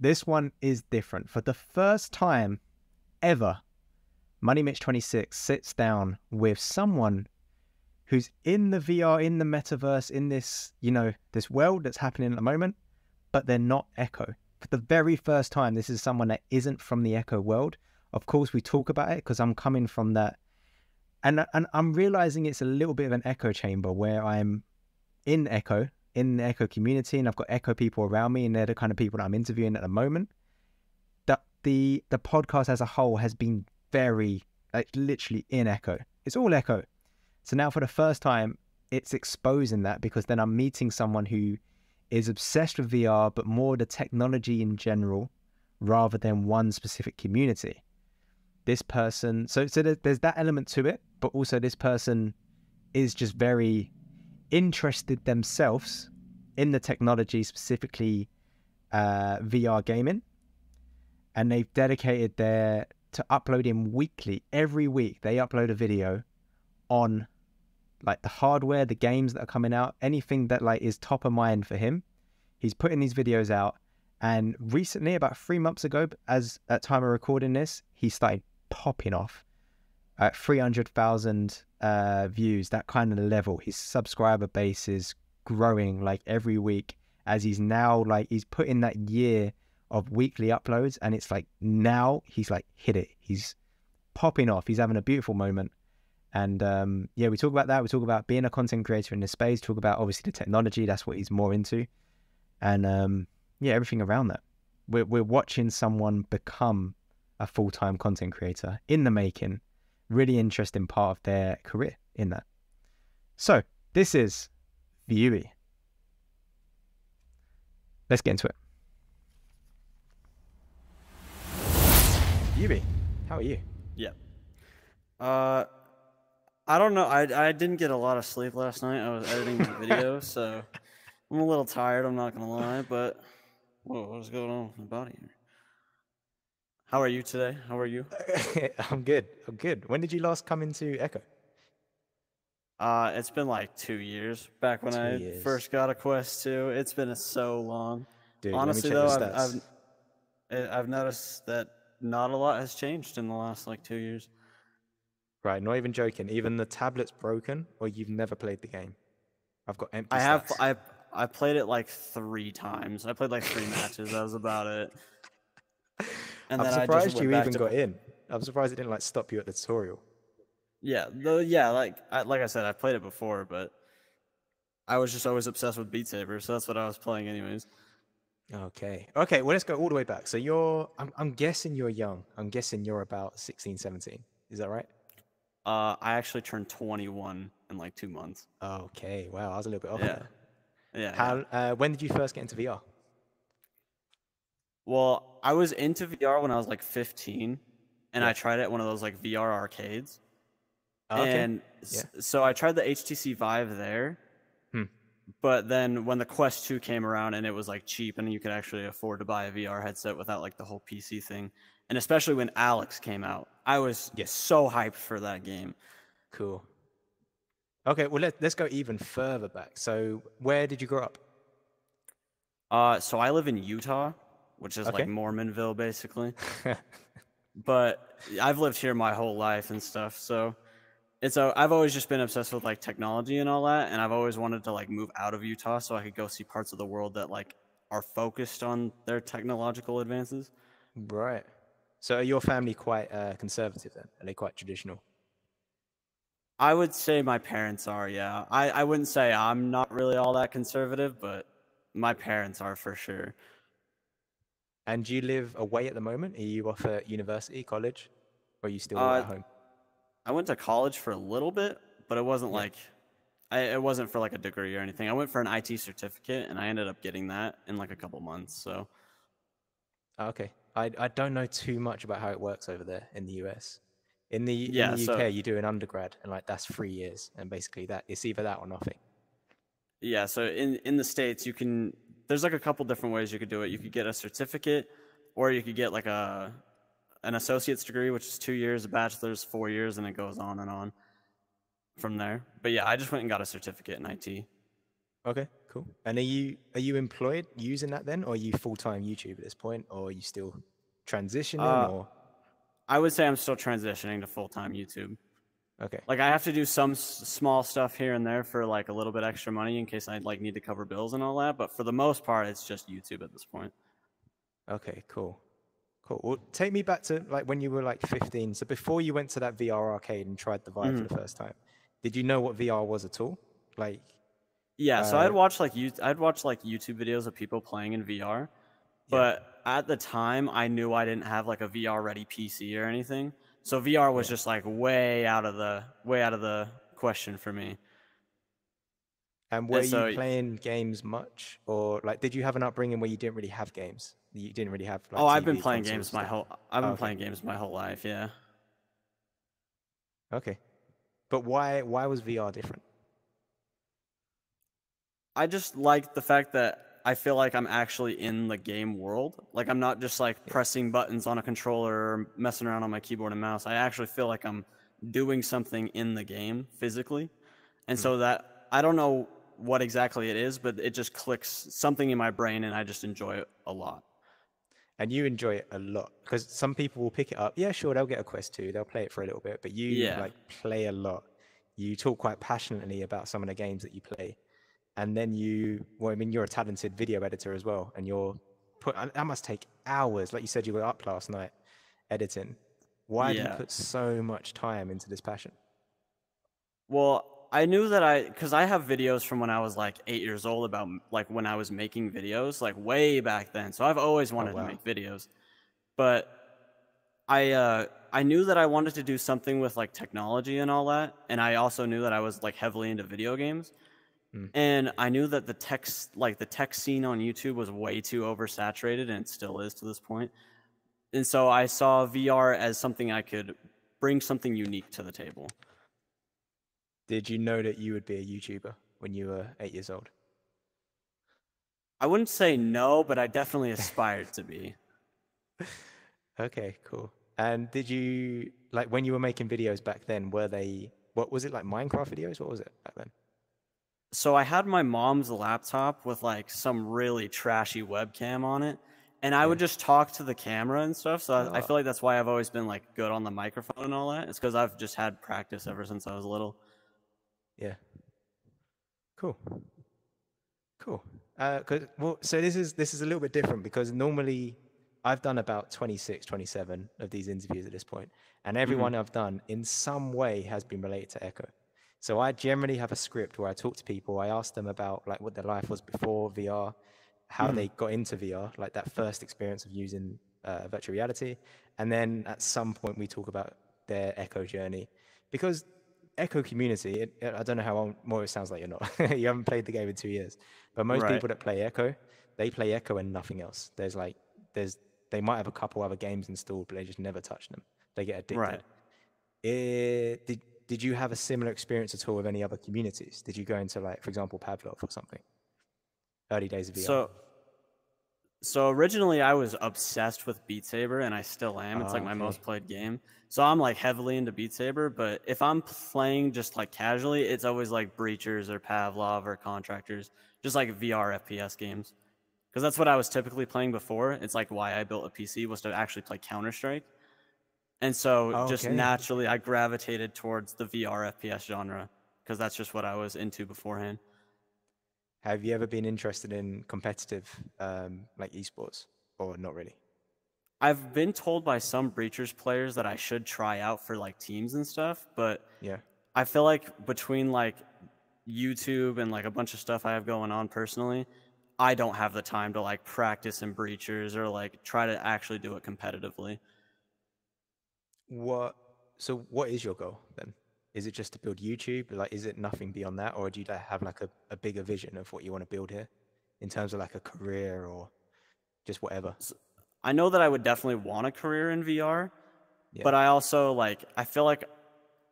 this one is different. For the first time ever, MoneyMitch26 sits down with someone who's in the VR, in the metaverse, in this, you know, this world that's happening at the moment, but they're not Echo. For the very first time, this is someone that isn't from the Echo world. Of course, we talk about it because I'm coming from that. And I'm realizing it's a little bit of an echo chamber where I'm in Echo, in the Echo community, and I've got Echo people around me, and they're the kind of people that I'm interviewing at the moment. That the podcast as a whole has been very, like, literally in Echo. It's all Echo. So now for the first time, it's exposing that, because then I'm meeting someone who is obsessed with VR, but more the technology in general, rather than one specific community. This person, so there's that element to it, but also this person is just very interested themselves in the technology, specifically VR gaming, and they've dedicated to uploading weekly. Every week they upload a video on like the hardware, the games that are coming out, anything that like is top of mind for him. He's putting these videos out, and recently, about 3 months ago, as at time of recording this, he started popping off at 300,000 views, that kind of level. His subscriber base is growing like every week, as he's now like, he's put in that year of weekly uploads, and it's like now he's like hit it. He's popping off. He's having a beautiful moment. And yeah, we talk about that. We talk about being a content creator in this space, talk about obviously the technology, that's what he's more into. And yeah, everything around that. We're watching someone become a full-time content creator in the making. Really interesting part of their career in that. So this is Viewie. Let's get into it. Viewie, how are you? Yeah. I don't know. I didn't get a lot of sleep last night. I was editing the video, so I'm a little tired, I'm not gonna lie, but whoa, what is going on with my body here? How are you today? How are you? I'm good. I'm good. When did you last come into Echo? It's been like 2 years. Back when I first got a Quest 2. It's been so long. Dude, honestly, let me check though, the stats. I've noticed that not a lot has changed in the last like 2 years. Right, not even joking. Even the tablet's broken, or you've never played the game. I've got empty stats. I played it like 3 times. I played like 3 matches. That was about it. And I'm then surprised you even got in. I'm surprised it didn't like stop you at the tutorial. Yeah, like I said, I've played it before, but I was just always obsessed with Beat Saber, so that's what I was playing anyways. Okay. Okay, well, let's go all the way back. So you're, I'm guessing you're young. I'm guessing you're about 16, 17. Is that right? I actually turned 21 in like 2 months. Okay, wow, I was a little bit off Yeah. there. Yeah. When did you first get into VR? Well, I was into VR when I was like 15, and I tried it at one of those like VR arcades. Okay. And so I tried the HTC Vive there. But then when the Quest 2 came around and it was like cheap and you could actually afford to buy a VR headset without like the whole PC thing, and especially when Alex came out, I was so hyped for that game. Cool. Okay, well, let's go even further back. So where did you grow up? So I live in Utah, which is like Mormonville, basically. But I've lived here my whole life and stuff, so I've always just been obsessed with like technology and all that, and I've always wanted to like move out of Utah so I could go see parts of the world that like are focused on their technological advances. Right. So are your family quite conservative then? Are they quite traditional? I would say my parents are, yeah. I wouldn't say I'm not really all that conservative, but my parents are for sure. And do you live away at the moment? Are you off at university, college, or are you still at home? I went to college for a little bit, but it wasn't like, it wasn't for like a degree or anything. I went for an IT certificate, and I ended up getting that in like a couple months. So, okay, I don't know too much about how it works over there in the US. In the UK, you do an undergrad, and like that's 3 years, and basically that it's either that or nothing. Yeah, so in the States, there's like a couple different ways you could do it. You could get a certificate, or you could get like an associate's degree, which is 2 years, a bachelor's 4 years, and it goes on from there. But yeah, I just went and got a certificate in IT. Okay, cool. And are you employed using that then, or are you full-time YouTube at this point, or are you still transitioning, or? I would say I'm still transitioning to full-time YouTube. Okay. Like I have to do some small stuff here and there for like a little bit extra money in case I like need to cover bills and all that. But for the most part, it's just YouTube at this point. Okay, cool. Cool. Well, take me back to like when you were like 15. So before you went to that VR arcade and tried the Vive for the first time, did you know what VR was at all? Like, yeah. So I'd watch like YouTube videos of people playing in VR, but at the time I knew I didn't have like a VR ready PC or anything. So VR was just like way out of the question for me. And were you playing games much, or like did you have an upbringing where you didn't really have games? You didn't really have like I've been TV, playing consoles, games I've been playing games my whole life, yeah. Okay. But why was VR different? I just like the fact that I feel like I'm actually in the game world. Like I'm not just like pressing buttons on a controller or messing around on my keyboard and mouse. I actually feel like I'm doing something in the game physically. And so that I don't know what exactly it is, but it just clicks something in my brain and I just enjoy it a lot. And you enjoy it a lot because some people will pick it up. Yeah, sure, they'll get a Quest 2, they'll play it for a little bit, but you like play a lot. You talk quite passionately about some of the games that you play. And then well, I mean, you're a talented video editor as well, and that must take hours. Like you said, you were up last night editing. Why do you put so much time into this passion? Well, I knew that because I have videos from when I was like 8 years old about like when I was making videos, like way back then. So I've always wanted to make videos, but I knew that I wanted to do something with like technology and all that, and I also knew that I was like heavily into video games. And I knew that the tech scene on YouTube was way too oversaturated, and it still is to this point. And so I saw VR as something I could bring something unique to the table. Did you know that you would be a YouTuber when you were 8 years old? I wouldn't say no, but I definitely aspired to be. Okay, cool. And did you, like, when you were making videos back then, what was it, like Minecraft videos? What was it back then? So I had my mom's laptop with like some really trashy webcam on it, and I would just talk to the camera and stuff. So I feel like that's why I've always been like good on the microphone and all that. It's because I've just had practice ever since I was little. Yeah. Cool. Cool. So this is a little bit different because normally I've done about 26, 27 of these interviews at this point, and everyone I've done in some way has been related to Echo. So I generally have a script where I talk to people. I ask them about like what their life was before VR, how they got into VR, like that first experience of using virtual reality, and then at some point we talk about their Echo journey, because Echo community, I don't know how more it sounds like you're not. You haven't played the game in 2 years, but most people that play Echo, they play Echo and nothing else. They might have a couple other games installed, but they just never touch them. They get addicted. Did you have a similar experience at all with any other communities? Did you go into, like, for example, Pavlov or something? Early days of VR. So originally I was obsessed with Beat Saber, and I still am. It's like my most played game. So I'm like heavily into Beat Saber, but if I'm playing just like casually, it's always like Breachers or Pavlov or Contractors, just like VR FPS games. Because that's what I was typically playing before. It's like why I built a PC was to actually play Counter-Strike. And so just naturally I gravitated towards the VR FPS genre because that's just what I was into beforehand. Have you ever been interested in competitive like esports, or not really? I've been told by some Breachers players that I should try out for like teams and stuff, but I feel like between like YouTube and like a bunch of stuff I have going on personally, I don't have the time to like practice in Breachers or like try to actually do it competitively. So what is your goal then? Is it just to build YouTube? Like, is it nothing beyond that, or do you have like a bigger vision of what you want to build here, in terms of like a career or just whatever? So I know that I would definitely want a career in VR, but I also like I feel like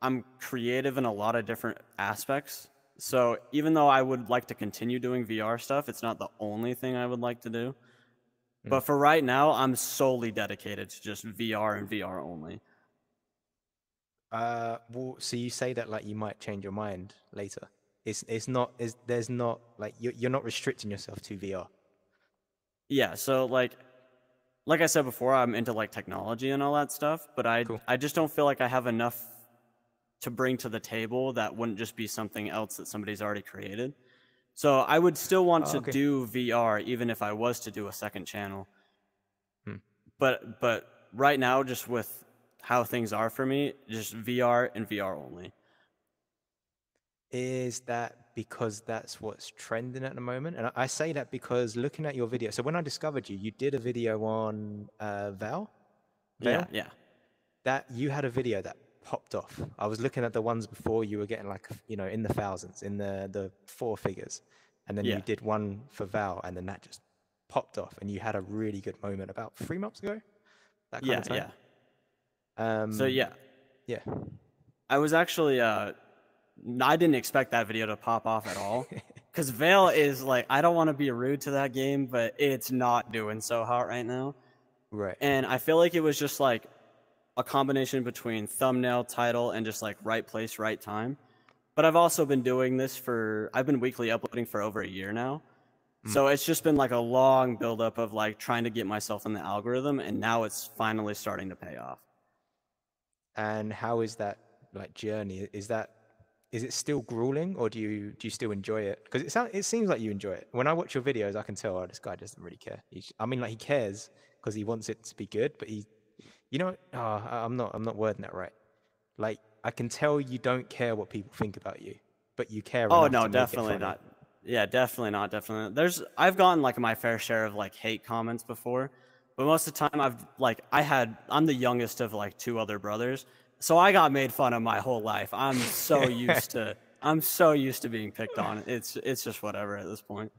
I'm creative in a lot of different aspects. So even though I would like to continue doing VR stuff, it's not the only thing I would like to do. But for right now, I'm solely dedicated to just VR and VR only. Well, so you say that like you might change your mind later. It's not is there's not like you're not restricting yourself to VR. Yeah, so like I said before, I'm into like technology and all that stuff, but Cool. I just don't feel like I have enough to bring to the table that wouldn't just be something else that somebody's already created. So I would still want Oh, to okay. do VR even if I was to do a second channel. Hmm. But right now, just with how things are for me, just VR and VR only. Is that because that's what's trending at the moment? And I say that because looking at your video, so when I discovered you, you did a video on Veil, Yeah, yeah, that you had a video that popped off. I was looking at the ones before, you were getting like, you know, in the thousands, in the four figures. And then yeah, you did one for Val, and then that just popped off. And you had a really good moment about 3 months ago, that kind yeah, of time. yeah. So yeah, Yeah. I was actually I didn't expect that video to pop off at all. Because Veil is like, I don't want to be rude to that game, but it's not doing so hot right now. Right. And I feel like it was just like a combination between thumbnail, title, and just like right place, right time. But I've also been doing this I've been weekly uploading for over a year now. So it's just been like a long buildup of like trying to get myself in the algorithm, and now it's finally starting to pay off. And how is that like journey? Is it still grueling, or do you still enjoy it? Because it seems like you enjoy it. When I watch your videos, I can tell, oh, this guy doesn't really care. I mean, like he cares because he wants it to be good, but you know, I'm not wording that right. Like I can tell you don't care what people think about you, but you care Oh enough no, to make it definitely funny. not. Yeah, definitely not. Definitely. I've gotten like my fair share of like hate comments before, but most of the time I'm the youngest of like two other brothers, so I got made fun of my whole life. I'm so used to being picked on. It's just whatever at this point.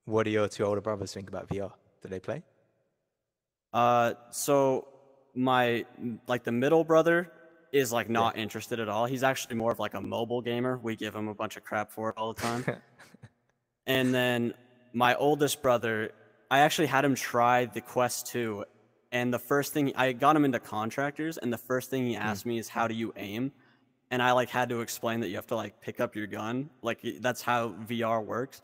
What do your two older brothers think about VR? Do they play? So my like the middle brother is like Yeah. not interested at all. He's actually more of like a mobile gamer. We give him a bunch of crap for it all the time. And then my oldest brother, I actually had him try the Quest 2, and the first thing I got him into contractors, and the first thing he asked me is how do you aim? And I like had to explain that you have to like pick up your gun. Like that's how VR works.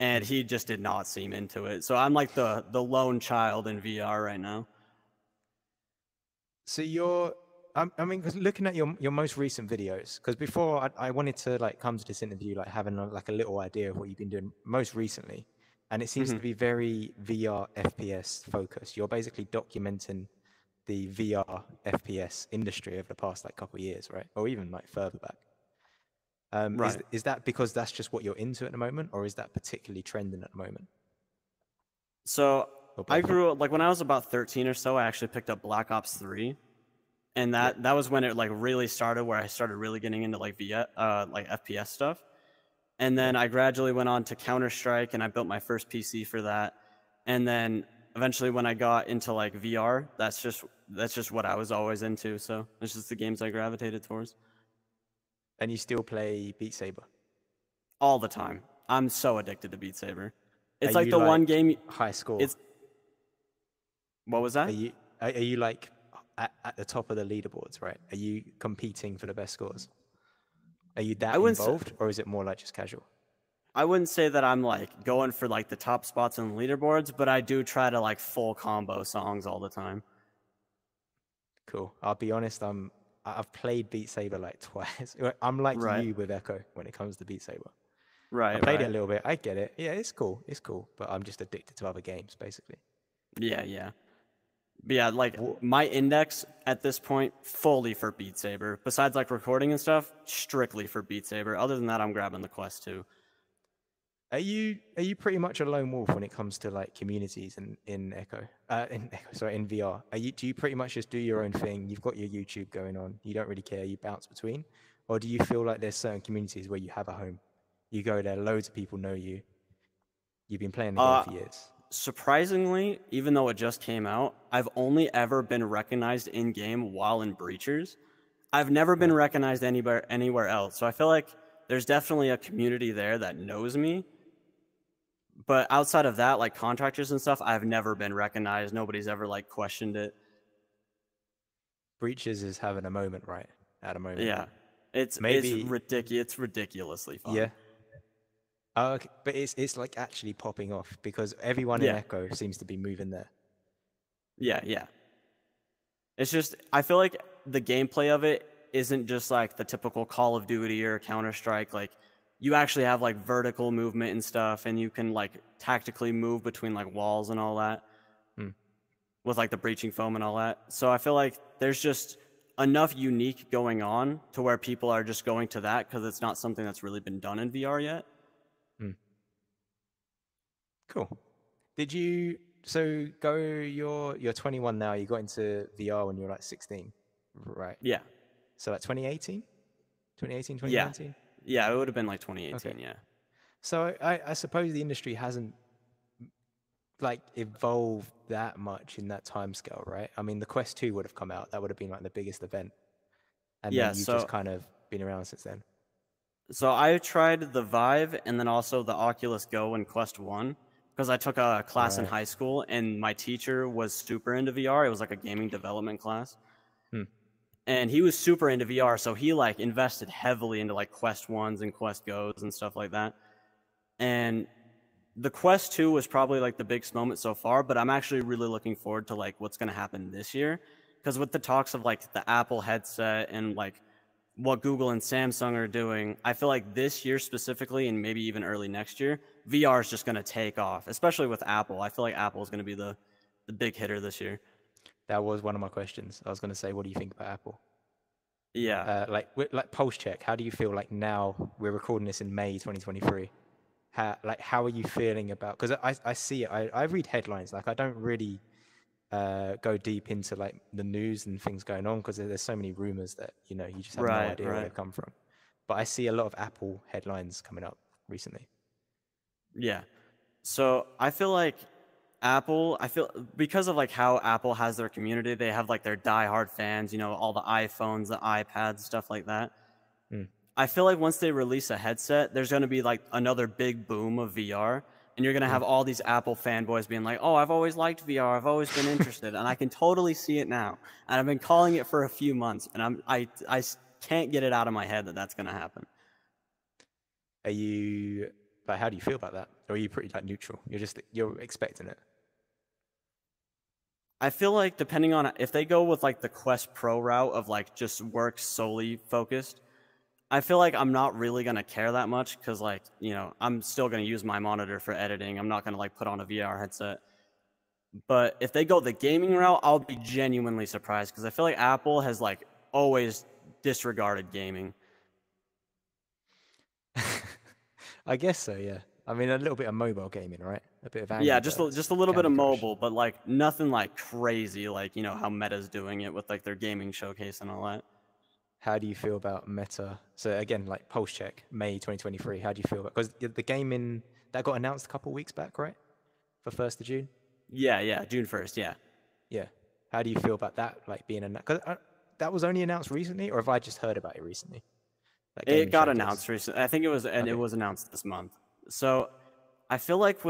And he just did not seem into it. So I'm like the lone child in VR right now. So I mean, because looking at your most recent videos, because before I wanted to like come to this interview like having like a little idea of what you've been doing most recently, and it seems to be very VR FPS focused. You're basically documenting the VR FPS industry over the past like couple of years, right? Or even like further back. Right. Is that because that's just what you're into at the moment, or is that particularly trending at the moment? So Or I both? grew up like when I was about 13 or so, I actually picked up Black Ops 3. And Yeah. that was when it like really started, where I started really getting into like like FPS stuff. And Yeah. then I gradually went on to Counter-Strike, and I built my first PC for that. And then eventually when I got into like VR, that's just what I was always into. So it's just the games I gravitated towards And you still play Beat Saber? all the time. I'm so addicted to Beat Saber. Are It's like you the one like game. high score? It's what was that? Are you like at the top of the leaderboards, right? Are you competing for the best scores? Are you I that wouldn't say, involved, or is it more like just casual? I wouldn't say that I'm like going for like the top spots on the leaderboards, but I do try to like full combo songs all the time. Cool. I'll be honest, I've played Beat Saber like twice. I'm like Right, you with Echo when it comes to Beat Saber. I right, played it a right. little bit. I get it. Yeah, it's cool. It's cool. But I'm just addicted to other games, basically. Yeah, yeah. But yeah, like What, my index at this point, fully for Beat Saber. Besides like recording and stuff, strictly for Beat Saber. Other than that, I'm grabbing the Quest 2. are you pretty much a lone wolf when it comes to like communities in Echo? Sorry, in VR. Do you pretty much just do your own thing? You've got your YouTube going on. You don't really care. You bounce between, or do you feel like there's certain communities where you have a home? You go there, loads of people know you. You've been playing the game Uh, for years. Surprisingly, even though it just came out, I've only ever been recognized in game while in Breachers. I've never been Right. recognized anywhere else. So I feel like there's definitely a community there that knows me. But outside of that, like contractors and stuff, I've never been recognized. Nobody's ever like questioned it. Breaches is having a moment right at a moment. Yeah, it's Maybe ridiculous. It's ridiculously yeah. fun. Oh, okay. But it's like actually popping off because everyone in Yeah, Echo seems to be moving there. yeah. It's just I feel like the gameplay of it isn't just like the typical Call of Duty or Counter-Strike. Like you actually have like vertical movement and stuff, and you can like tactically move between like walls and all that Hmm. with like the breaching foam and all that. So I feel like there's just enough unique going on to where people are just going to that because it's not something that's really been done in VR yet. Hmm. Cool. Did you so go? You're 21 now. You got into VR when you were like 16, right? Yeah. So like 2018, Yeah. 2019. Yeah, it would have been like Okay. 2018, yeah. So I suppose the industry hasn't like evolved that much in that time scale, right? I mean, the Quest 2 would have come out. That would have been like the biggest event, and Yeah, then you've just kind of been around since then. so I tried the Vive and then also the Oculus Go and Quest 1 because I took a class in Right. high school and my teacher was super into VR. It was like a gaming development class. Hmm. And he was super into VR, so he like invested heavily into like Quest 1s and Quest Goes and stuff like that. And the Quest 2 was probably like the biggest moment so far, but I'm actually really looking forward to like what's going to happen this year because with the talks of like the Apple headset and like what Google and Samsung are doing, I feel like this year specifically and maybe even early next year, VR is just going to take off, especially with Apple. I feel like Apple is going to be the big hitter this year. That was one of my questions. I was going to say, what do you think about Apple? Yeah. Like pulse check. How do you feel like now? We're recording this in May 2023. How are you feeling about? Because I see it. I read headlines. Like I don't really go deep into like the news and things going on because there's so many rumors that you just have no Right, idea where right. they've come from. But I see a lot of Apple headlines coming up recently. Yeah. So I feel like Apple, I feel because of like how Apple has their community, they have like their diehard fans, all the iPhones, the iPads, stuff like that. Mm. I feel like once they release a headset, there's going to be like another big boom of VR. And you're going to have all these Apple fanboys being like, oh, I've always liked VR. I've always been interested. And I can totally see it now. And I've been calling it for a few months. And I can't get it out of my head that that's going to happen. Are you like? How do you feel about that? Or are you pretty like neutral? You're expecting it. I feel like depending on if they go with like the Quest Pro route of like just work solely focused, I feel like I'm not really going to care that much because like, I'm still going to use my monitor for editing. I'm not going to like put on a VR headset. But if they go the gaming route, I'll be genuinely surprised because I feel like Apple has like always disregarded gaming. I guess so. Yeah. I mean, a little bit of mobile gaming, right? A bit of Yeah, Angry Birds, just a little bit Candy of Crush. mobile, but like nothing like crazy like, how Meta's doing it with like their gaming showcase and all that. How do you feel about Meta? So again, like pulse check, May 2023. How do you feel about? Because the gaming that got announced a couple of weeks back, right? For 1st of June. Yeah, June 1st, yeah. Yeah. How do you feel about that? Like being announced? Because that was only announced recently, or have I just heard about it recently? That It gaming got showcase. announced recently. I think it Okay. was announced this month. So I feel like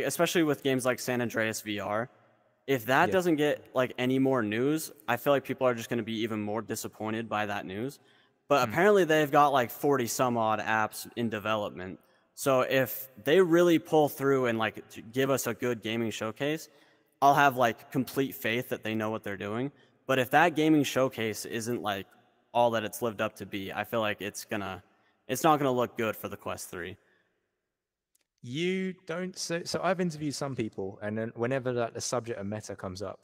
especially with games like San Andreas VR, if that Yeah. doesn't get like any more news, I feel like people are just going to be even more disappointed by that news. But Hmm. apparently they've got like 40 some odd apps in development. So if they really pull through and like give us a good gaming showcase, I'll have like complete faith that they know what they're doing. But if that gaming showcase isn't like all that it's lived up to be, I feel like it's not gonna look good for the Quest 3. You don't. So I've interviewed some people, and then whenever like, the subject of Meta comes up,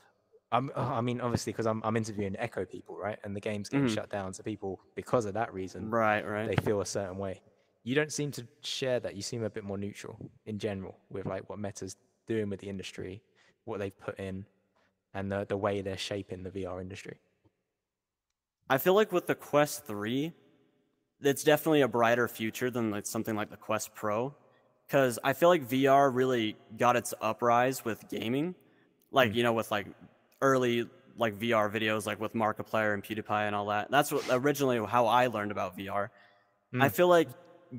I mean, obviously, because I'm interviewing Echo people, right? And the game's getting Mm-hmm. shut down, so people, because of that reason, Right. they feel a certain way. You don't seem to share that. You seem a bit more neutral in general with like what Meta's doing with the industry, what they've put in, and the way they're shaping the VR industry. I feel like with the Quest 3, it's definitely a brighter future than like something like the Quest Pro, because I feel like VR really got its uprise with gaming, like Mm. with like early like VR videos, like with Markiplier and PewDiePie and all that. That's what originally how I learned about VR. I Mm. feel like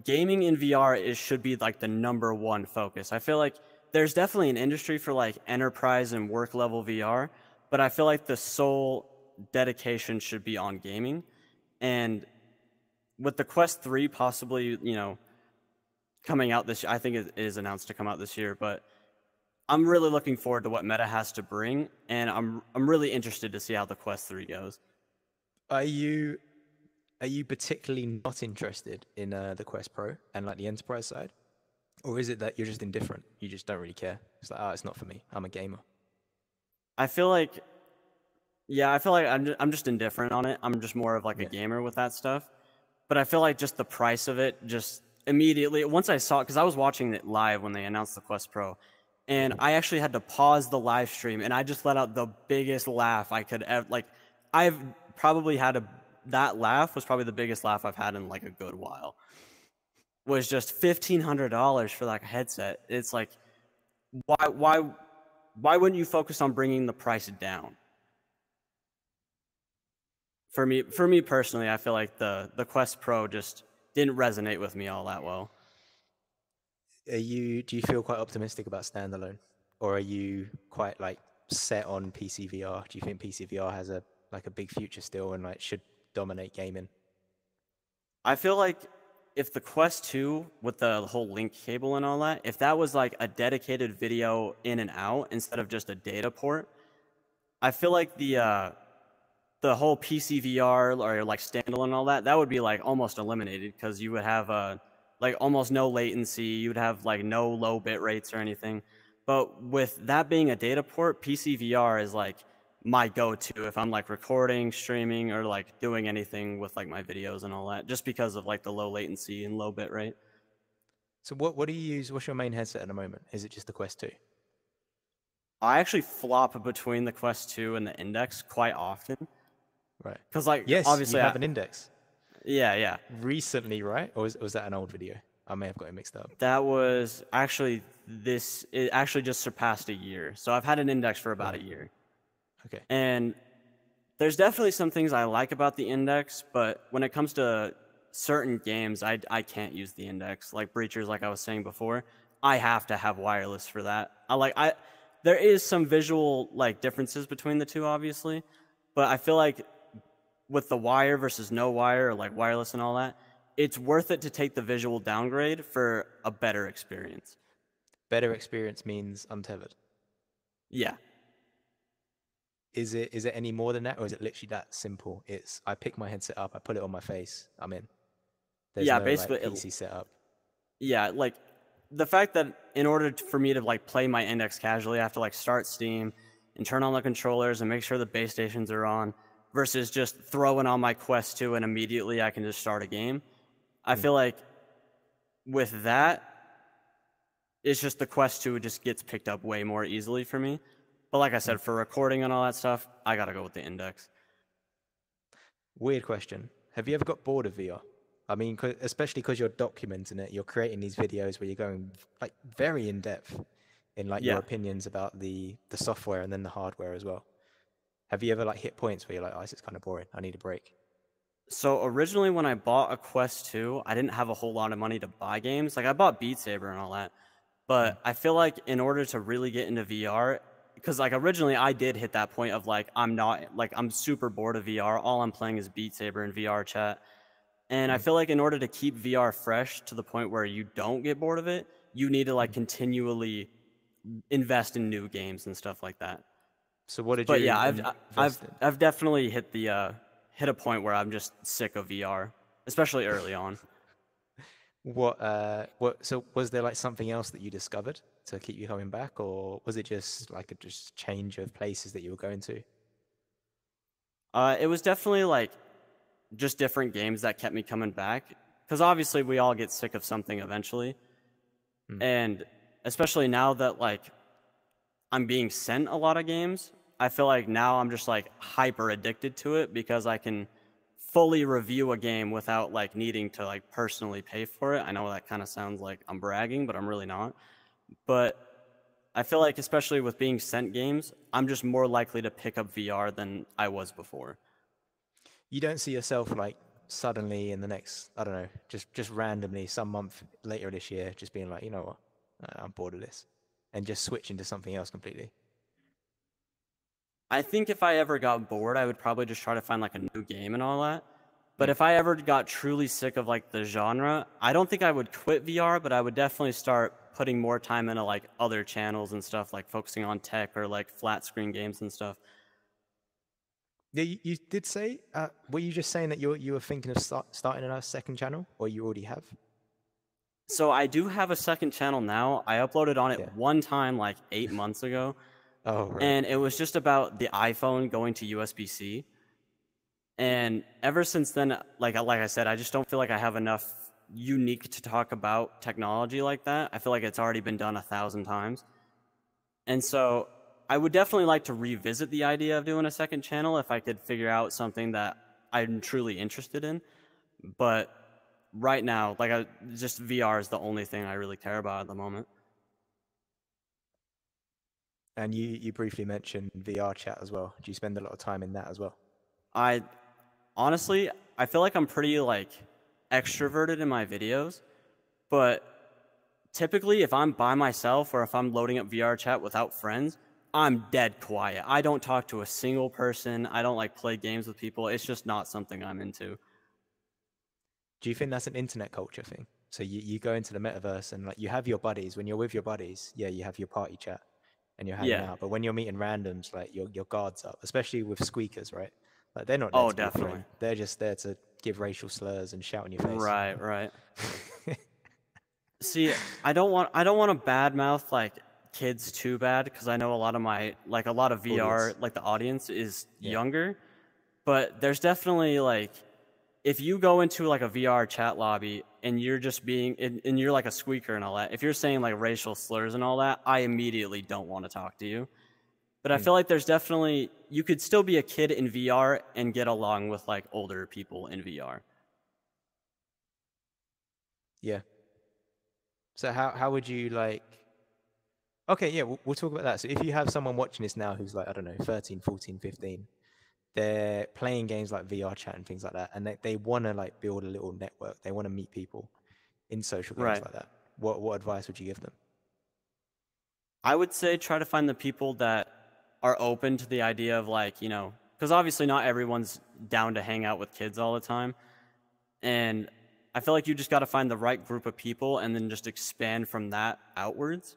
gaming in VR should be like the #1 focus. I feel like there's definitely an industry for like enterprise and work level VR, but I feel like the sole dedication should be on gaming. And with the Quest 3 possibly, coming out this year. I think it is announced to come out this year, but I'm really looking forward to what Meta has to bring, and I'm really interested to see how the Quest 3 goes. Are you particularly not interested in the Quest Pro and like the enterprise side? Or is it that you're just indifferent? You just don't really care? It's like, it's not for me. I'm a gamer. I feel like, yeah, I'm just indifferent on it. I'm just more of like a gamer with that stuff. But I feel like just the price of it, just immediately, once I saw it, because I was watching it live when they announced the Quest Pro, and I actually had to pause the live stream, and I just let out the biggest laugh I could ever, like, I've probably had that laugh was probably the biggest laugh I've had in like a good while. Was just $1,500 for like a headset. It's like, why wouldn't you focus on bringing the price down? For me personally, I feel like the Quest Pro just didn't resonate with me all that well. Do you feel quite optimistic about standalone, or are you quite like set on PC VR? Do you think PC VR has a big future still and like should dominate gaming? I feel like if the Quest 2 with the whole link cable and all that, if that was like a dedicated video in and out instead of just a data port, I feel like the whole PC VR or like standalone and all that would be like almost eliminated, because you would have like almost no latency. You would have like no low bit rates or anything. But with that being a data port, PC VR is like my go-to if I'm like recording, streaming, or like doing anything with like my videos and all that, just because of like the low latency and low bit rate. So what do you use? What's your main headset at the moment? Is it just the Quest 2? I actually flop between the Quest 2 and the Index quite often. Right. Because like, yes, obviously you have an Index. Yeah. Recently, right? Or was that an old video? I may have got it mixed up. That was actually it actually just surpassed a year. So I've had an Index for about a year. Okay. And there's definitely some things I like about the Index, but when it comes to certain games, I can't use the Index. Like Breachers, like I was saying before, I have to have wireless for that. There is some visual like differences between the two, obviously, but I feel like with the wire versus no wire, or like wireless and all that, it's worth it to take the visual downgrade for a better experience. Better experience means untethered. Yeah. Is it any more than that, or is it literally that simple? It's I pick my headset up, I put it on my face, I'm in. There's no basically like, PC setup. Yeah, like the fact that in order for me to like play my Index casually, I have to like start Steam and turn on the controllers and make sure the base stations are on, versus just throwing on my Quest 2 and immediately I can just start a game. I feel like with that, it's just the Quest 2 just gets picked up way more easily for me. But like I said, for recording and all that stuff, I gotta go with the Index. Weird question. Have you ever got bored of VR? I mean, especially because you're documenting it, you're creating these videos where you're going like very in depth in like your opinions about the software and then the hardware as well. Have you ever like hit points where you're like, oh, this is kind of boring, I need a break? So originally when I bought a Quest 2, I didn't have a whole lot of money to buy games. Like I bought Beat Saber and all that. But I feel like in order to really get into VR, because like originally I did hit that point of like, I'm super bored of VR. All I'm playing is Beat Saber and VR chat. And I feel like in order to keep VR fresh to the point where you don't get bored of it, you need to like continually invest in new games and stuff like that. So what did you? But yeah, I've definitely hit a point where I'm just sick of VR, especially early on. So was there like something else that you discovered to keep you coming back, or was it just like a just change of places that you were going to? It was definitely like just different games that kept me coming back, because obviously we all get sick of something eventually. And especially now that like I'm being sent a lot of games, I feel like now I'm just like hyper addicted to it, because I can fully review a game without like needing to like personally pay for it. I know that kind of sounds like I'm bragging, but I'm really not. But I feel like especially with being sent games, I'm just more likely to pick up VR than I was before. You don't see yourself like suddenly in the next, I don't know, just randomly some month later this year, just being like, you know what, I'm bored of this, and just switching to something else completely? I think if I ever got bored, I would probably just try to find like a new game and all that. But if I ever got truly sick of like the genre, I don't think I would quit VR, but I would definitely start putting more time into like other channels and stuff, like focusing on tech or like flat screen games and stuff. Yeah, you did say, were you just saying that you were thinking of starting a second channel, or you already have? So I do have a second channel now. I uploaded on it one time like 8 months ago. Oh, right. And it was just about the iPhone going to USB-C. And ever since then, like I said, I just don't feel like I have enough unique to talk about technology like that. I feel like it's already been done 1,000 times. And so I would definitely like to revisit the idea of doing a second channel if I could figure out something that I'm truly interested in. But right now, like just VR is the only thing I really care about at the moment. And you briefly mentioned VR chat as well. Do you spend a lot of time in that as well? Honestly, I feel like I'm pretty like extroverted in my videos, but typically if I'm by myself or if I'm loading up VR chat without friends, I'm dead quiet. I don't talk to a single person. I don't like play games with people. It's just not something I'm into. Do you think that's an internet culture thing? So you go into the metaverse and like you have your buddies. When you're with your buddies, yeah, you have your party chat and you're hanging out. But when you're meeting randoms, like your guard's up, especially with squeakers, right? Like they're not there to be a friend. They're just there to give racial slurs and shout in your face. Right. See, I don't want to badmouth like kids too bad, because I know a lot of VR, like the audience is younger. But there's definitely like, if you go into like a VR chat lobby and you're just and you're like a squeaker and all that, if you're saying like racial slurs and all that, I immediately don't want to talk to you. But I feel like there's definitely, you could still be a kid in VR and get along with like older people in VR. Yeah. So how would you like, okay, yeah, we'll talk about that. So if you have someone watching this now who's like, I don't know, 13, 14, 15, they're playing games like VR chat and things like that, and they want to like build a little network. They want to meet people in social games like that. What advice would you give them? I would say try to find the people that are open to the idea of like, you know, because obviously not everyone's down to hang out with kids all the time. And I feel like you just got to find the right group of people and then just expand from that outwards.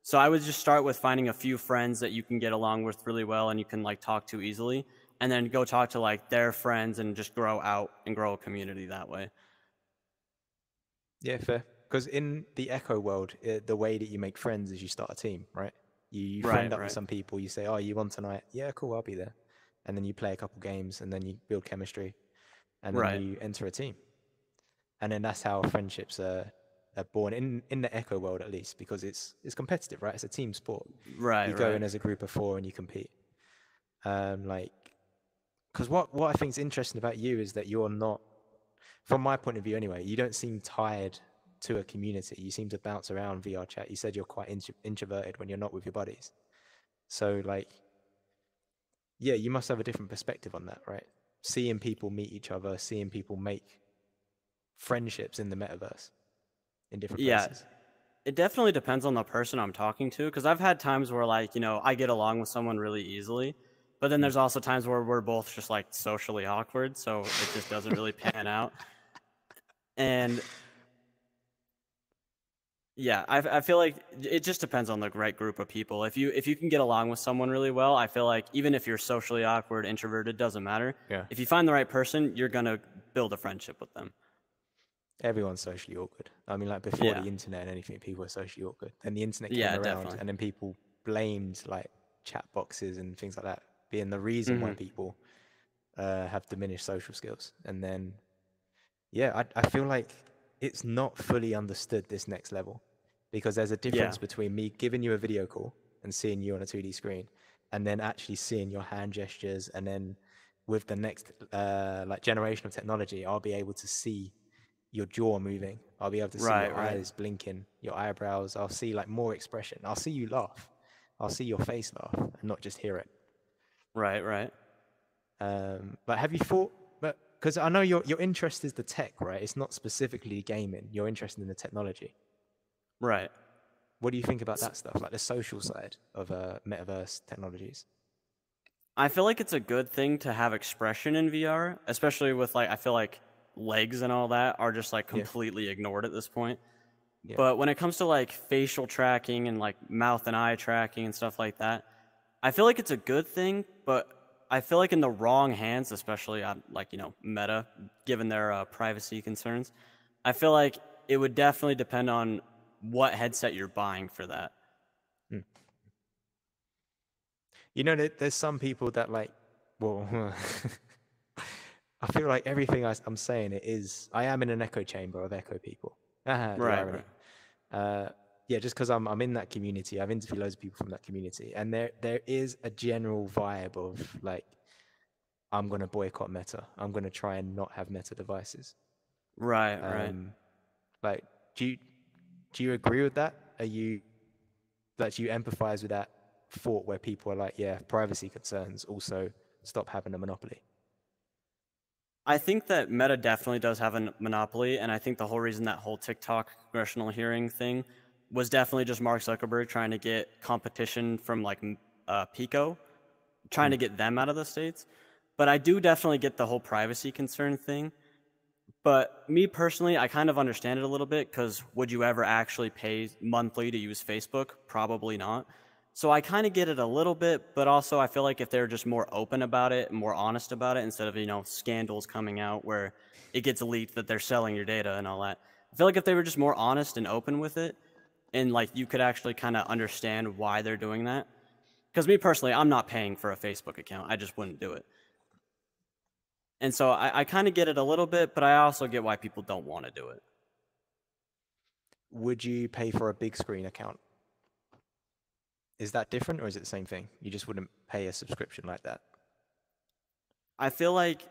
So I would just start with finding a few friends that you can get along with really well and you can like talk to easily, and then go talk to like their friends and just grow out and grow a community that way. Yeah, fair. Because in the Echo world, the way that you make friends is you start a team, right? You friend up with some people. You say, "Oh, you want tonight? Yeah, cool, I'll be there." And then you play a couple games, and then you build chemistry, and then you enter a team. And then that's how friendships are born in the Echo world, at least, because it's competitive, right? It's a team sport. You go in as a group of 4 and you compete. Because what I think is interesting about you is that you're not, from my point of view anyway, you don't seem tied to a community. You seem to bounce around VR chat. You said you're quite introverted when you're not with your buddies. So like, yeah, you must have a different perspective on that, right? Seeing people meet each other, seeing people make friendships in the metaverse in different places. It definitely depends on the person I'm talking to, because I've had times where like, you know, I get along with someone really easily, but then there's also times where we're both just like socially awkward, so it just doesn't really pan out. And yeah, I feel like it just depends on the right group of people. If you can get along with someone really well, I feel like even if you're socially awkward, introverted, doesn't matter. Yeah. If you find the right person, you're gonna build a friendship with them. Everyone's socially awkward. I mean, like before the internet and anything, people were socially awkward. Then the internet came around, definitely. And then people blamed like chat boxes and things like that being the reason why people have diminished social skills. And then, yeah, I feel like it's not fully understood, this next level, because there's a difference between me giving you a video call and seeing you on a 2D screen, and then actually seeing your hand gestures. And then with the next like generation of technology, I'll be able to see your jaw moving. I'll be able to see your eyes blinking, your eyebrows. I'll see like more expression. I'll see you laugh. I'll see your face laugh and not just hear it. Right. But have you thought, but because I know your interest is the tech, right? It's not specifically gaming. You're interested in the technology. Right. What do you think about that stuff, like the social side of metaverse technologies? I feel like it's a good thing to have expression in VR, especially with like, I feel like legs and all that are just like completely ignored at this point. Yeah. But when it comes to like facial tracking and like mouth and eye tracking and stuff like that, I feel like it's a good thing, but I feel like in the wrong hands, especially on like, you know, Meta, given their privacy concerns, I feel like it would definitely depend on what headset you're buying for that. You know, there's some people that like, well, I feel like everything I'm saying I am in an echo chamber of echo people. Right. Yeah, just because I'm in that community, I've interviewed loads of people from that community, and there is a general vibe of like, I'm gonna boycott Meta. I'm gonna try and not have Meta devices. Right. Like, do you agree with that? Do you empathize with that thought where people are like, yeah, privacy concerns, also stop having a monopoly? I think that Meta definitely does have a monopoly, and I think the whole reason that whole TikTok congressional hearing thing was definitely just Mark Zuckerberg trying to get competition from like Pico, trying to get them out of the States. But I do definitely get the whole privacy concern thing. But me personally, I kind of understand it a little bit, because would you ever actually pay monthly to use Facebook? Probably not. So I kind of get it a little bit, but also I feel like if they're just more open about it, more honest about it, instead of, you know, scandals coming out where it gets leaked that they're selling your data and all that. I feel like if they were just more honest and open with it, and like you could actually kind of understand why they're doing that. Because me personally, I'm not paying for a Facebook account. I just wouldn't do it. And so I kind of get it a little bit, but I also get why people don't want to do it. Would you pay for a big screen account? Is that different, or is it the same thing? You just wouldn't pay a subscription like that? I feel like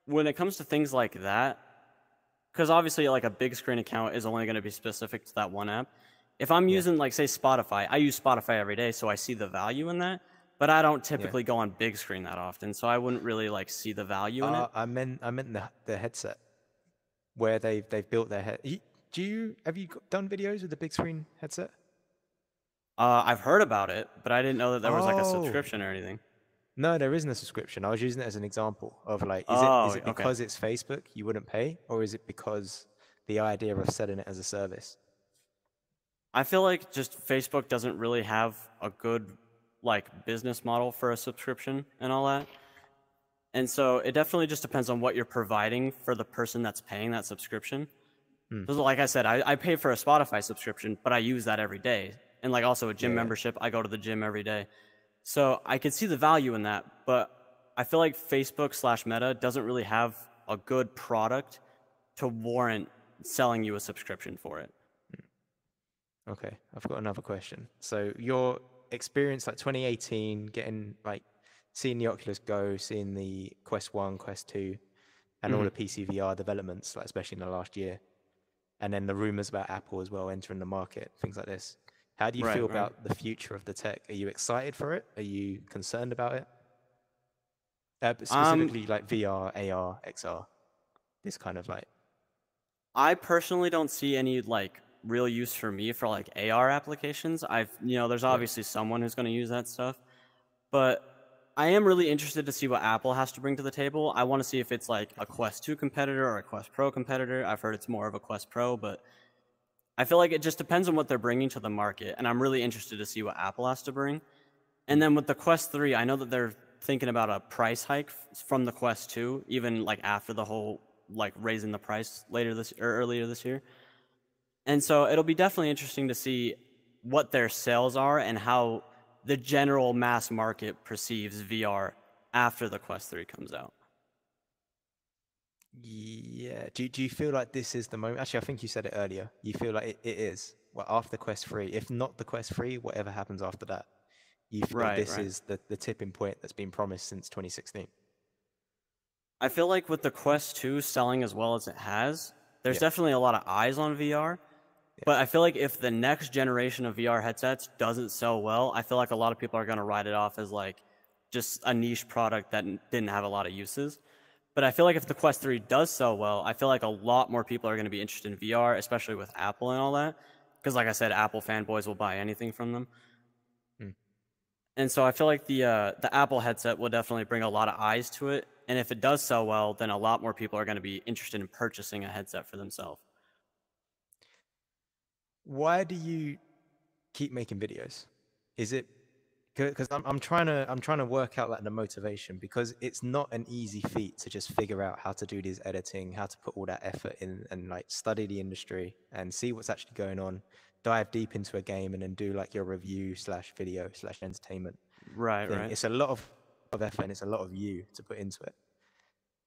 when it comes to things like that, because obviously like a big screen account is only going to be specific to that one app. If I'm using like, say, Spotify, I use Spotify every day, so I see the value in that. But I don't typically go on big screen that often, so I wouldn't really like see the value in it. I meant the headset, where they've built their head. Have you done videos with the big screen headset? I've heard about it, but I didn't know that there was like a subscription or anything. No, there isn't a subscription. I was using it as an example of like, is it because it's Facebook you wouldn't pay, or is it because the idea of selling it as a service? I feel like just Facebook doesn't really have a good like business model for a subscription and all that. And so it definitely just depends on what you're providing for the person that's paying that subscription. So like I said, I pay for a Spotify subscription, but I use that every day. And like also a gym membership, I go to the gym every day. So I could see the value in that, but I feel like Facebook/Meta doesn't really have a good product to warrant selling you a subscription for it. Okay, I've got another question. So your experience, like 2018, seeing the Oculus Go, seeing the Quest 1, Quest 2, and all the PC VR developments, like especially in the last year, and then the rumors about Apple as well entering the market, things like this. How do you feel about the future of the tech? Are you excited for it? Are you concerned about it? Specifically like VR, AR, XR, this kind of like. I personally don't see any like real use for me for like AR applications. There's obviously someone who's going to use that stuff, but I am really interested to see what Apple has to bring to the table. I want to see if it's like a Quest 2 competitor or a Quest Pro competitor. I've heard it's more of a Quest Pro, but I feel like it just depends on what they're bringing to the market, and I'm really interested to see what Apple has to bring. And then with the Quest 3, I know that they're thinking about a price hike from the Quest 2, even like after the whole like raising the price earlier this year. And so it'll be definitely interesting to see what their sales are and how the general mass market perceives VR after the Quest 3 comes out. Yeah. Do you feel like this is the moment? Actually, I think you said it earlier. You feel like it is. Well, after Quest 3, if not the Quest 3, whatever happens after that, you feel this is the tipping point that's been promised since 2016. I feel like with the Quest 2 selling as well as it has, there's definitely a lot of eyes on VR. But I feel like if the next generation of VR headsets doesn't sell well, I feel like a lot of people are going to write it off as like just a niche product that didn't have a lot of uses. But I feel like if the Quest 3 does sell well, I feel like a lot more people are going to be interested in VR, especially with Apple and all that. Because like I said, Apple fanboys will buy anything from them. And so I feel like the Apple headset will definitely bring a lot of eyes to it. And if it does sell well, then a lot more people are going to be interested in purchasing a headset for themselves. Why do you keep making videos? Is it because I'm trying to work out like the motivation, because it's not an easy feat to just figure out how to do this editing, how to put all that effort in, and like study the industry and see what's actually going on, dive deep into a game, and then do like your review / video / entertainment Right, thing. right. It's a lot of effort and it's a lot of you to put into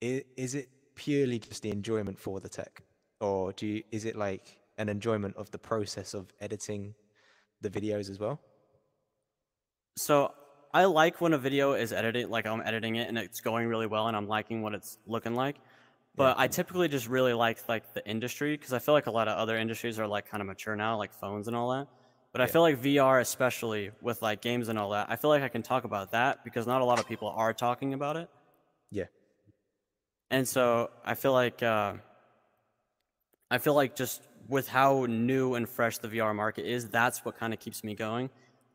it. Is it purely just the enjoyment for the tech, or is it like an enjoyment of the process of editing the videos as well? So I like when a video is edited, like I'm editing it and it's going really well and I'm liking what it's looking like. But I typically just really like the industry, because I feel like a lot of other industries are like kind of mature now, like phones and all that. But I feel like VR, especially with like games and all that, I feel like I can talk about that because not a lot of people are talking about it. Yeah. And so I feel like just with how new and fresh the VR market is, that's what kind of keeps me going.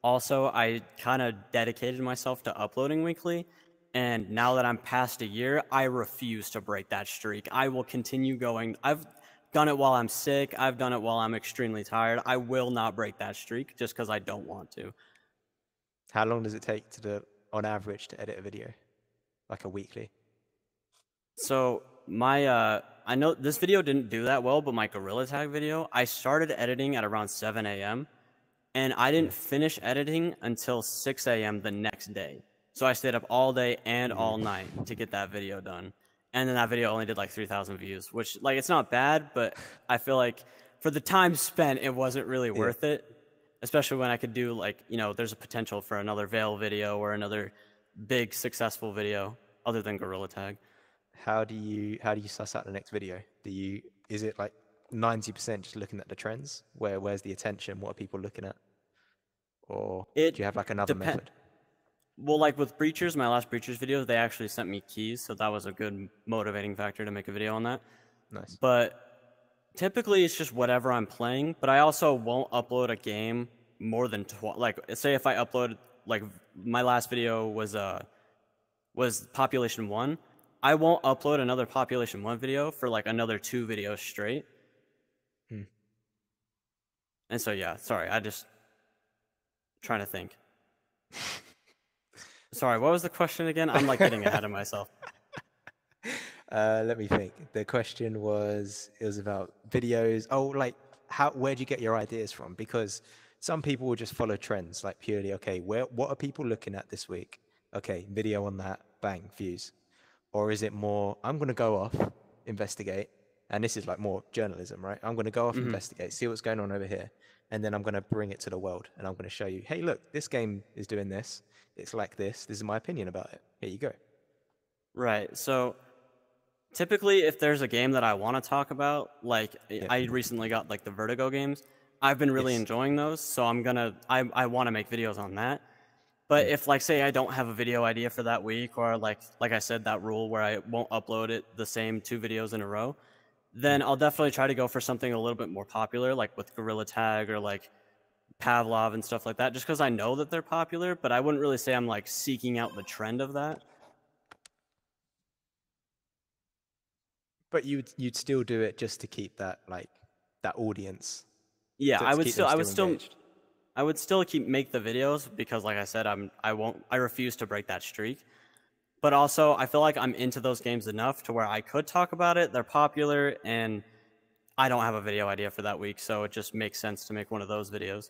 Also, I kind of dedicated myself to uploading weekly, and now that I'm past a year, I refuse to break that streak. I will continue going. I've done it while I'm sick. I've done it while I'm extremely tired. I will not break that streak just because I don't want to. How long does it take on average to edit a video? Like a weekly? So I know this video didn't do that well, but my Gorilla Tag video, I started editing at around 7 a.m. and I didn't finish editing until 6 a.m. the next day. So I stayed up all day and all night to get that video done. And then that video only did like 3,000 views, which like it's not bad, but I feel like for the time spent, it wasn't really worth it. Especially when I could do like, you know, there's a potential for another Veil video or another big successful video other than Gorilla Tag. How do you suss out the next video? Is it like 90% just looking at the trends? Where's the attention? What are people looking at? Or do you have like another method? Well, like with Breachers, my last Breachers video, they actually sent me keys, so that was a good motivating factor to make a video on that. Nice. But typically it's just whatever I'm playing, but I also won't upload a game more than like say if I upload, like my last video was Population 1, I won't upload another Population 1 video for like another 2 videos straight. And so yeah, sorry, I just trying to think. Sorry, what was the question again? I'm like getting ahead of myself. Let me think. The question was about videos. Oh, like where do you get your ideas from? Because some people will just follow trends, like purely, okay, what are people looking at this week? Okay, video on that, bang, views. Or is it more, I'm going to go off, investigate, and this is like more journalism, right? I'm going to go off, investigate, see what's going on over here, and then I'm going to bring it to the world, and I'm going to show you, hey, look, this game is doing this. It's like this. This is my opinion about it. Here you go. Right. So typically, if there's a game that I want to talk about, like I recently got like the Vertigo games, I've been really enjoying those, so I want to make videos on that. But if like say I don't have a video idea for that week, or like I said, that rule where I won't upload it the same 2 videos in a row, then I'll definitely try to go for something a little bit more popular, like with Gorilla Tag or like Pavlov and stuff like that, just because I know that they're popular, but I wouldn't really say I'm like seeking out the trend of that. But you'd still do it just to keep that that audience. Yeah, I would still make the videos because, like I said, I refuse to break that streak. But also, I feel like I'm into those games enough to where I could talk about it. They're popular, and I don't have a video idea for that week, so it just makes sense to make one of those videos.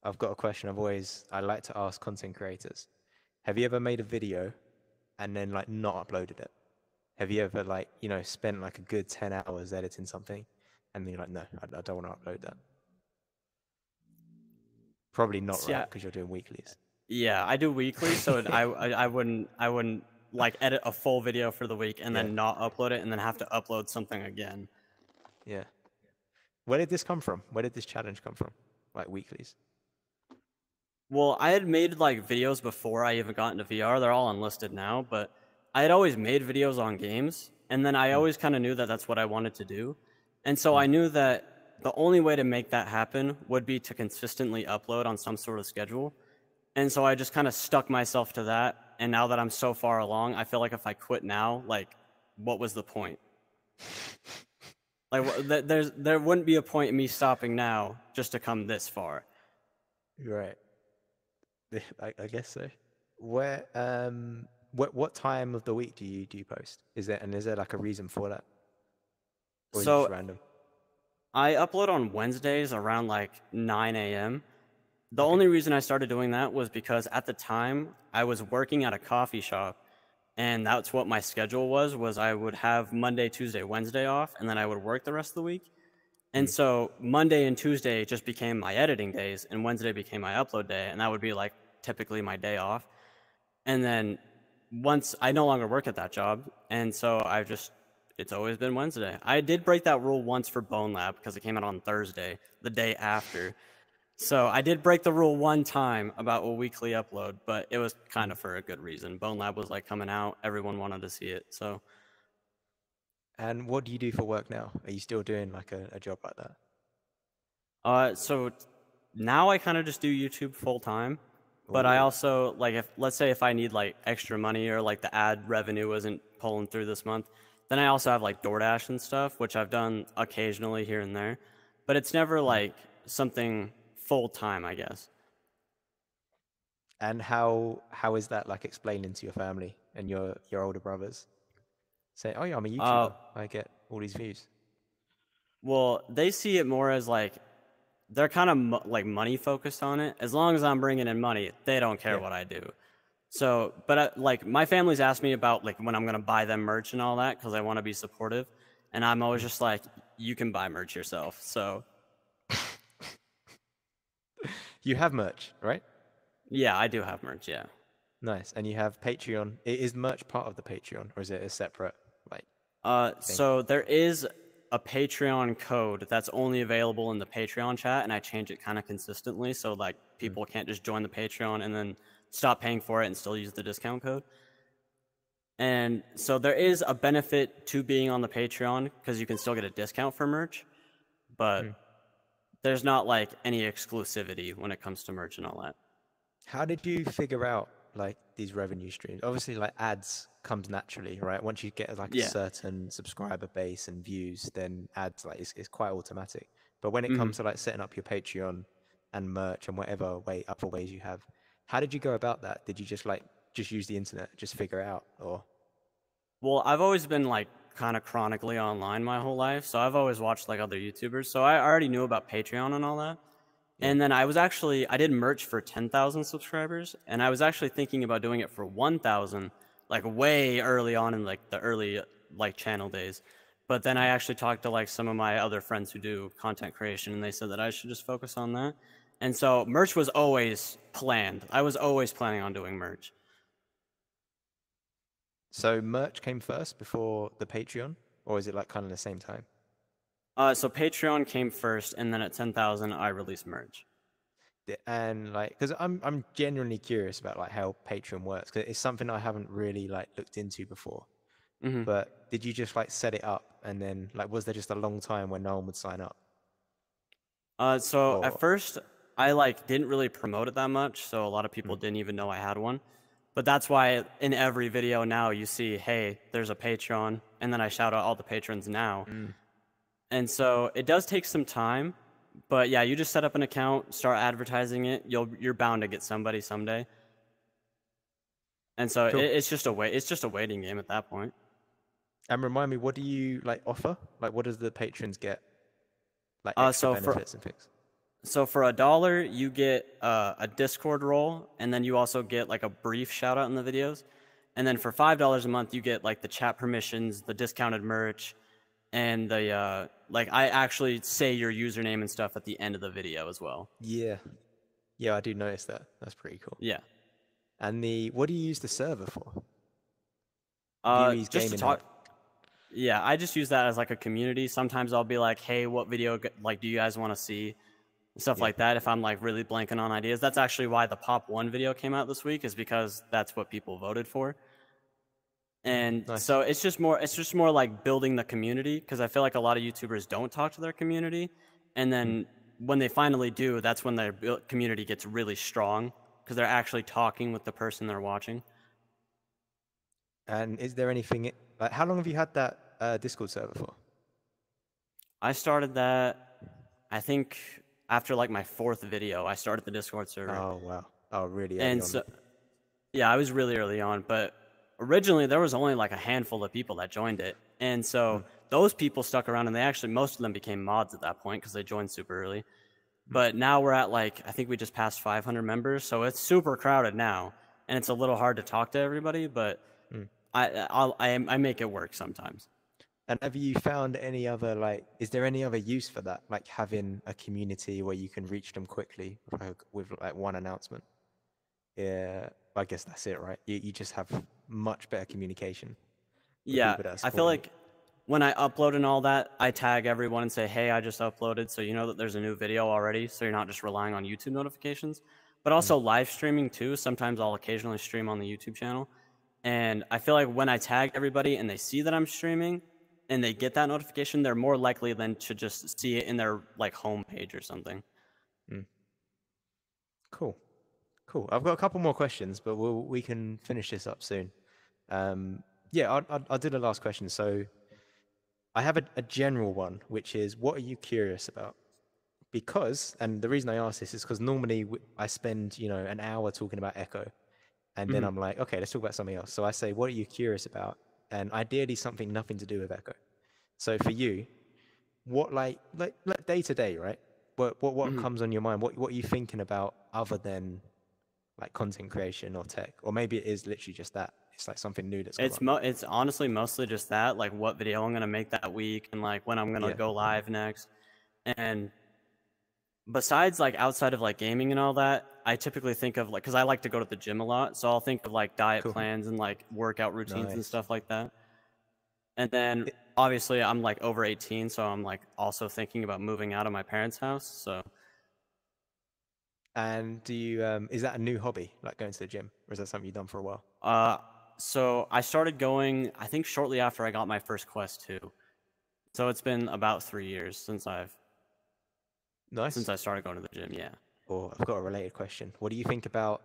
I've got a question I like to ask content creators. Have you ever made a video and then like not uploaded it? Have you ever like, you know, spent like a good 10 hours editing something and then you're like, no, I don't want to upload that? Probably not, right? Because you're doing weeklies. Yeah, I do weekly, so I wouldn't like edit a full video for the week and then not upload it and then have to upload something again. Yeah. Where did this come from? Where did this challenge come from? Like weeklies? Well, I had made like videos before I even got into VR. They're all unlisted now, but I had always made videos on games, and then I always kind of knew that that's what I wanted to do. And so I knew that the only way to make that happen would be to consistently upload on some sort of schedule. And so I just kind of stuck myself to that. And now that I'm so far along, I feel like if I quit now, like, what was the point? Like, there wouldn't be a point in me stopping now just to come this far. Right. I guess so. Where what time of the week do you post? Is there like a reason for that? Or is it just random? I upload on Wednesdays around like 9 a.m. The only reason I started doing that was because at the time I was working at a coffee shop, and that's what my schedule was I would have Monday, Tuesday, Wednesday off, and then I would work the rest of the week. And so Monday and Tuesday just became my editing days, and Wednesday became my upload day, and that would be like typically my day off. And then once I no longer work at that job, and so it's always been Wednesday. I did break that rule once for Bone Lab because it came out on Thursday, the day after. So I did break the rule one time about a weekly upload, but it was kind of for a good reason. Bone Lab was like coming out, everyone wanted to see it, so. And what do you do for work now? Are you still doing like a job like that? So now I kind of just do YouTube full time, but I also, like, let's say if I need like extra money or like the ad revenue isn't pulling through this month, then I also have like DoorDash and stuff, which I've done occasionally here and there, but it's never like something full time, I guess. And how is that like explaining to your family and your older brothers? Say, oh yeah, I'm a YouTuber. I get all these views. Well, they see it more as like they're kind of like money focused on it. As long as I'm bringing in money, they don't care what I do. So, but like my family's asked me about like when I'm gonna buy them merch and all that because I want to be supportive, and I'm always just like, you can buy merch yourself. So. You have merch, right? Yeah, I do have merch, yeah. Nice. And you have Patreon. Is merch part of the Patreon, or is it a separate, like, so there is a Patreon code that's only available in the Patreon chat, and I change it kind of consistently, so, like, people can't just join the Patreon and then stop paying for it and still use the discount code. And so there is a benefit to being on the Patreon, because you can still get a discount for merch, but there's not like any exclusivity when it comes to merch and all that. How did you figure out like these revenue streams? Obviously, like ads comes naturally, right? Once you get like a certain subscriber base and views, then ads like it's quite automatic. But when it comes to like setting up your Patreon and merch and whatever other ways you have, how did you go about that? Did you just use the internet, just figure it out, or? Well, I've always been like kind of chronically online my whole life, so I've always watched like other YouTubers, so I already knew about Patreon and all that. And then I did merch for 10,000 subscribers, and I was actually thinking about doing it for 1,000, like way early on in like the early like channel days. But then I actually talked to like some of my other friends who do content creation, and they said that I should just focus on that. And so merch was always planned. I was always planning on doing merch. So merch came first before the Patreon, or is it like kind of the same time? So Patreon came first, and then at 10,000, I released merch. And like, because I'm genuinely curious about like how Patreon works, because it's something I haven't really like looked into before. But did you just like set it up, and then like was there just a long time when no one would sign up? So at first, I like didn't really promote it that much, so a lot of people didn't even know I had one. But that's why in every video now you see, hey, there's a Patreon, and then I shout out all the patrons now. And so it does take some time, but yeah, you just set up an account, start advertising it, you're bound to get somebody someday. And so it's just a waiting game at that point. And remind me, what do you like offer? Like, what does the patrons get? Like extra benefits and things. So for $1, you get a Discord role, and then you also get like a brief shout out in the videos. And then for $5 a month, you get like the chat permissions, the discounted merch, and the like I actually say your username and stuff at the end of the video as well. Yeah, I do notice that. That's pretty cool. Yeah. And what do you use the server for? Just to talk. Yeah, I just use that as like a community. Sometimes I'll be like, hey, what video like do you guys want to see? Stuff like that. If I'm like really blanking on ideas, that's actually why the Pop 1 video came out this week, is because that's what people voted for. And so it's just more like building the community, because I feel like a lot of YouTubers don't talk to their community, and then when they finally do, that's when their community gets really strong, because they're actually talking with the person they're watching. And is there anything like how long have you had that Discord server for? I started that, I think, after like my 4th video. I started the Discord server. Oh wow! Oh, really early and on. so, yeah, I was really early on, but originally there was only like a handful of people that joined it, and so those people stuck around, and they actually, most of them became mods at that point because they joined super early. But now we're at like, I think we just passed 500 members, so it's super crowded now, and it's a little hard to talk to everybody, but I make it work sometimes. And have you found any other, like, is there any other use for that? Like having a community where you can reach them quickly with like one announcement? Yeah, I guess that's it, right? You just have much better communication. Yeah, I feel like when I upload and all that, I tag everyone and say, hey, I just uploaded, so you know that there's a new video already, so you're not just relying on YouTube notifications. But also live streaming too. Sometimes I'll occasionally stream on the YouTube channel. And I feel like when I tag everybody and they see that I'm streaming and they get that notification, they're more likely than to just see it in their like homepage or something. Cool. I've got a couple more questions, but we can finish this up soon. Yeah, I'll do the last question. So I have a general one, which is, what are you curious about? Because, and the reason I ask this is because normally I spend, an hour talking about Echo, and then I'm like, okay, let's talk about something else. So I say, what are you curious about? And ideally something nothing to do with Echo. So for you, what like day to day, right? What comes on your mind? What are you thinking about other than like content creation or tech? Or maybe it is literally just that. It's like something new that's it's honestly mostly just that, like what video I'm gonna make that week and like when I'm gonna go live next. And besides like outside of like gaming and all that, I typically think of like, because I like to go to the gym a lot, so I'll think of like diet plans and like workout routines and stuff like that. And then obviously I'm like over 18, so I'm like also thinking about moving out of my parents' house. So. And do you is that a new hobby, like going to the gym, or is that something you've done for a while? So I started going, I think shortly after I got my first Quest 2. So it's been about 3 years since I started going to the gym. Yeah. Oh, I've got a related question. What do you think about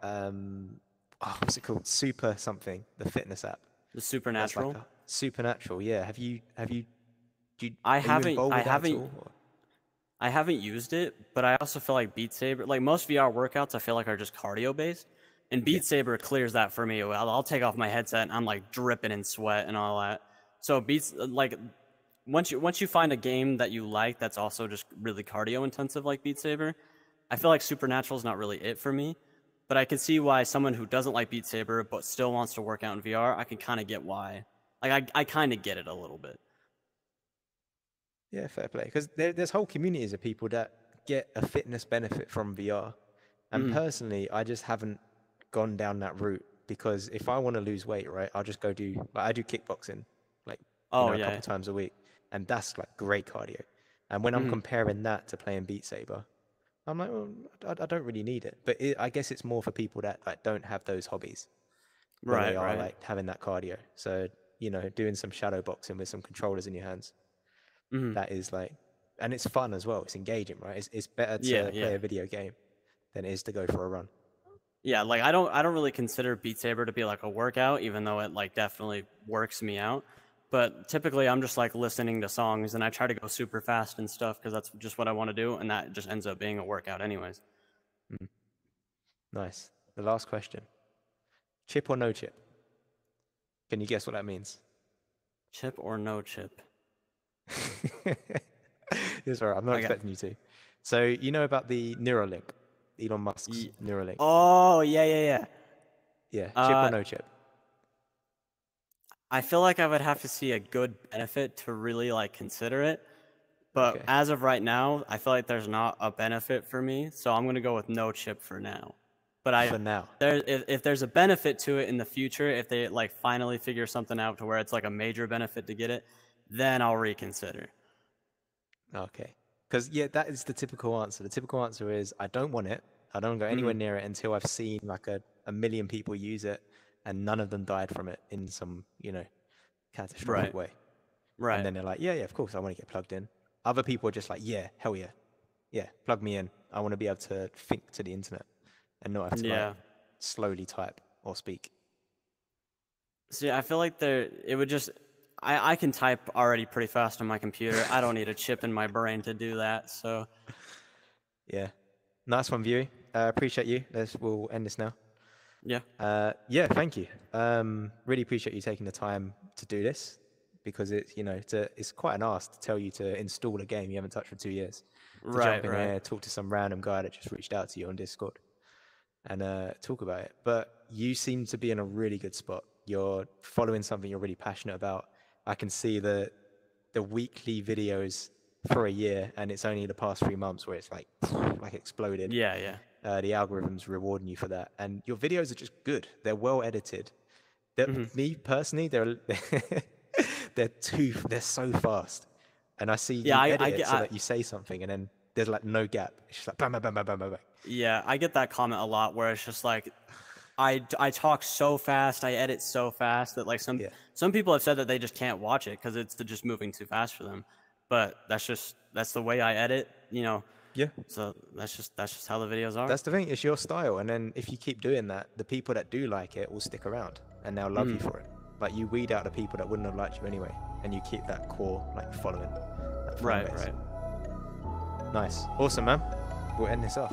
what's it called? Super something, the fitness app. The Supernatural. Like Supernatural, yeah. I haven't used it, but I also feel like Beat Saber, like most VR workouts, I feel like are just cardio based, and Beat Saber clears that for me. I'll take off my headset and I'm like dripping in sweat and all that. So like once you find a game that you like that's also just really cardio intensive like Beat Saber, I feel like Supernatural is not really it for me. But I can see why someone who doesn't like Beat Saber but still wants to work out in VR, I can kind of get why. Like I kind of get it a little bit. Yeah, fair play. Because there's whole communities of people that get a fitness benefit from VR. And personally, I just haven't gone down that route, because if I want to lose weight, right, I'll just go I do kickboxing, like a couple times a week. And that's like great cardio. And when I'm comparing that to playing Beat Saber, I'm like, well, I don't really need it. But I guess it's more for people that like don't have those hobbies. Right. They are like having that cardio. So, doing some shadow boxing with some controllers in your hands. That is like, and it's fun as well. It's engaging, right? It's better to play a video game than it is to go for a run. Yeah, like I don't really consider Beat Saber to be like a workout, even though it like definitely works me out. But typically I'm just like listening to songs and I try to go super fast and stuff because that's just what I want to do, and that just ends up being a workout anyways. Nice. The last question. Chip or no chip? Can you guess what that means? Chip or no chip? It's all right. I'm not expecting you to. So you know about the Neuralink, Elon Musk's Neuralink? Oh, yeah. Yeah, chip or no chip? I feel like I would have to see a good benefit to really like consider it. But as of right now, I feel like there's not a benefit for me, so I'm gonna go with no chip for now. But for now, if there's a benefit to it in the future, if they like finally figure something out to where it's like a major benefit to get it, then I'll reconsider. Okay. Because, that is the typical answer. The typical answer is, I don't want it. I don't go anywhere near it until I've seen like a million people use it and none of them died from it in some, catastrophic way. Right. And then they're like, yeah, of course, I want to get plugged in. Other people are just like, yeah, hell yeah. Yeah, plug me in. I want to be able to think to the internet and not have to slowly type or speak? See, I feel like it would just, I can type already pretty fast on my computer. I don't need a chip in my brain to do that. So, yeah, nice one, Viewie. Appreciate you. We'll end this now. Yeah. Yeah, thank you. Really appreciate you taking the time to do this, because it's, you know, it's quite an ask to tell you to install a game you haven't touched for 2 years. To jump in there, talk to some random guy that just reached out to you on Discord and talk about it. But you seem to be in a really good spot. You're following something you're really passionate about. I can see the weekly videos for a year, and it's only the past 3 months where it's like exploded. Yeah. The algorithm's rewarding you for that, and your videos are just good. They're well edited. Me personally, they're so fast, and I see you edit it so that you say something, and then there's like no gap. It's just like bam, bam, bam, bam, bam, bam. Yeah, I get that comment a lot where it's just like, I talk so fast, I edit so fast that like some people have said that they just can't watch it because it's just moving too fast for them. But that's the way I edit, you know. Yeah. So that's just how the videos are. That's the thing. It's your style, and then if you keep doing that, the people that do like it will stick around, and they'll love you for it. Like, you weed out the people that wouldn't have liked you anyway, and you keep that core like following. That right. Nice. Awesome, man. We'll end this off.